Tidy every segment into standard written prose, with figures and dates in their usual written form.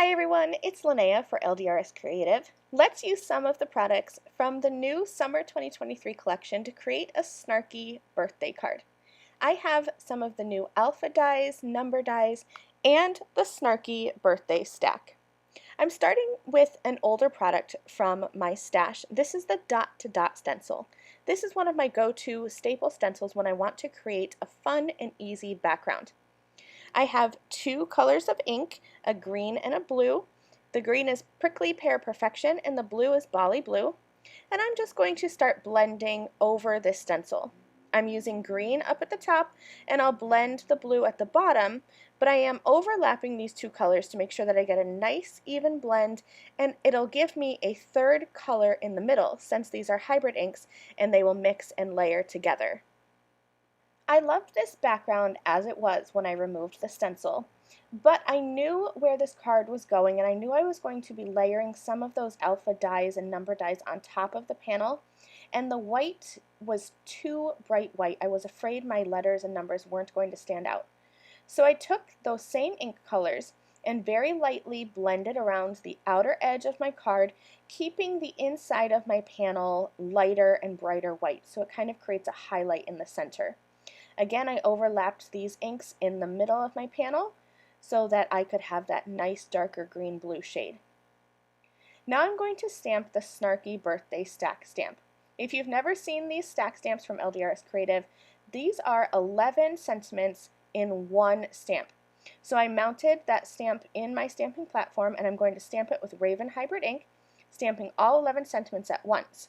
Hi everyone, it's Linnea for LDRS Creative. Let's use some of the products from the new Summer 2023 collection to create a snarky birthday card. I have some of the new alpha dies, number dies, and the Snarky Birthday Stack. I'm starting with an older product from my stash. This is the dot to dot stencil. This is one of my go-to staple stencils when I want to create a fun and easy background. I have two colors of ink, a green and a blue. The green is Prickly Pear Perfection and the blue is Bali Blue. And I'm just going to start blending over this stencil. I'm using green up at the top and I'll blend the blue at the bottom, but I am overlapping these two colors to make sure that I get a nice even blend, and it'll give me a third color in the middle since these are hybrid inks and they will mix and layer together. I loved this background as it was when I removed the stencil, but I knew where this card was going and I knew I was going to be layering some of those alpha dies and number dies on top of the panel, and the white was too bright white. I was afraid my letters and numbers weren't going to stand out. So I took those same ink colors and very lightly blended around the outer edge of my card, keeping the inside of my panel lighter and brighter white, so it kind of creates a highlight in the center. Again, I overlapped these inks in the middle of my panel so that I could have that nice darker green-blue shade. Now I'm going to stamp the Snarky Birthday Stack Stamp. If you've never seen these stack stamps from LDRS Creative, these are 11 sentiments in one stamp. So I mounted that stamp in my stamping platform and I'm going to stamp it with Raven Hybrid ink, stamping all 11 sentiments at once.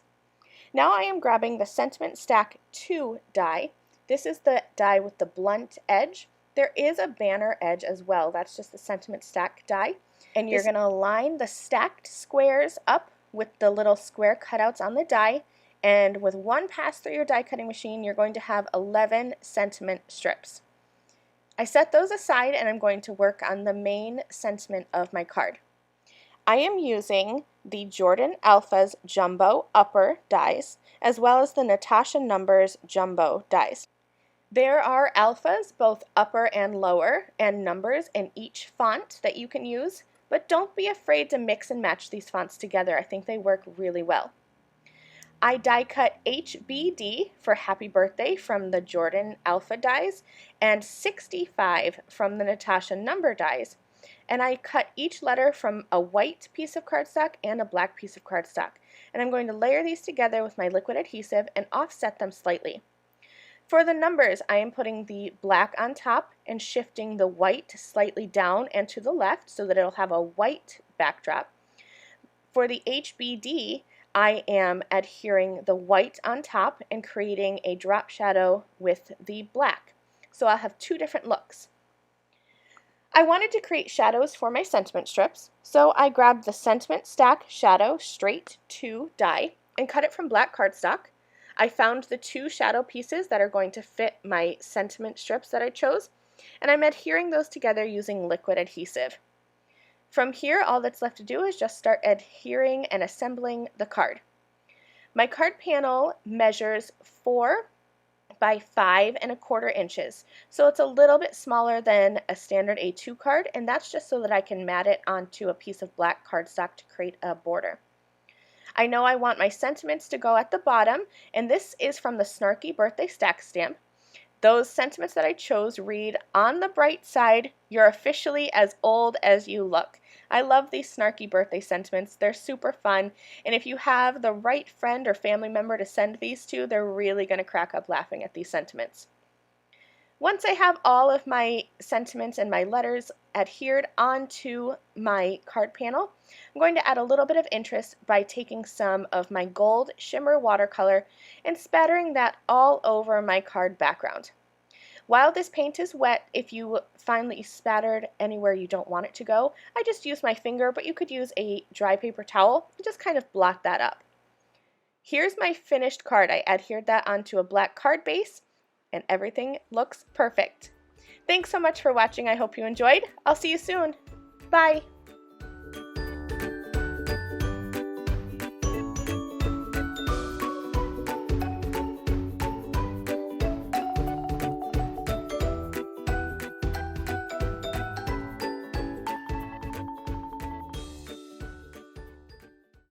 Now I am grabbing the Sentiment Stack 2 die. This is the die with the blunt edge. There is a banner edge as well. That's just the Sentiment Stack die. And you're going to line the stacked squares up with the little square cutouts on the die. And with one pass through your die cutting machine, you're going to have 11 sentiment strips. I set those aside and I'm going to work on the main sentiment of my card. I am using the Jordan Alpha's Jumbo Upper dies, as well as the Natasha Numbers Jumbo dies. There are alphas, both upper and lower, and numbers in each font that you can use, but don't be afraid to mix and match these fonts together. I think they work really well. I die cut HBD for Happy Birthday from the Jordan Alpha dies and 65 from the Natasha Number dies, and I cut each letter from a white piece of cardstock and a black piece of cardstock, and I'm going to layer these together with my liquid adhesive and offset them slightly. For the numbers, I am putting the black on top and shifting the white slightly down and to the left so that it'll have a white backdrop. For the HBD, I am adhering the white on top and creating a drop shadow with the black. So I'll have two different looks. I wanted to create shadows for my sentiment strips, so I grabbed the Sentiment Stack Shadow Straight 2 die and cut it from black cardstock. I found the two shadow pieces that are going to fit my sentiment strips that I chose, and I'm adhering those together using liquid adhesive. From here, all that's left to do is just start adhering and assembling the card. My card panel measures 4 by 5¼ inches, so it's a little bit smaller than a standard A2 card, and that's just so that I can mat it onto a piece of black cardstock to create a border. I know I want my sentiments to go at the bottom, and this is from the Snarky Birthday Stack Stamp. Those sentiments that I chose read, "On the bright side, you're officially as old as you look." I love these snarky birthday sentiments. They're super fun, and if you have the right friend or family member to send these to, they're really going to crack up laughing at these sentiments. Once I have all of my sentiments and my letters adhered onto my card panel, I'm going to add a little bit of interest by taking some of my gold shimmer watercolor and spattering that all over my card background. While this paint is wet, if you find that you spattered anywhere you don't want it to go, I just use my finger, but you could use a dry paper towel and just kind of blot that up. Here's my finished card. I adhered that onto a black card base, and everything looks perfect. Thanks so much for watching. I hope you enjoyed. I'll see you soon. Bye.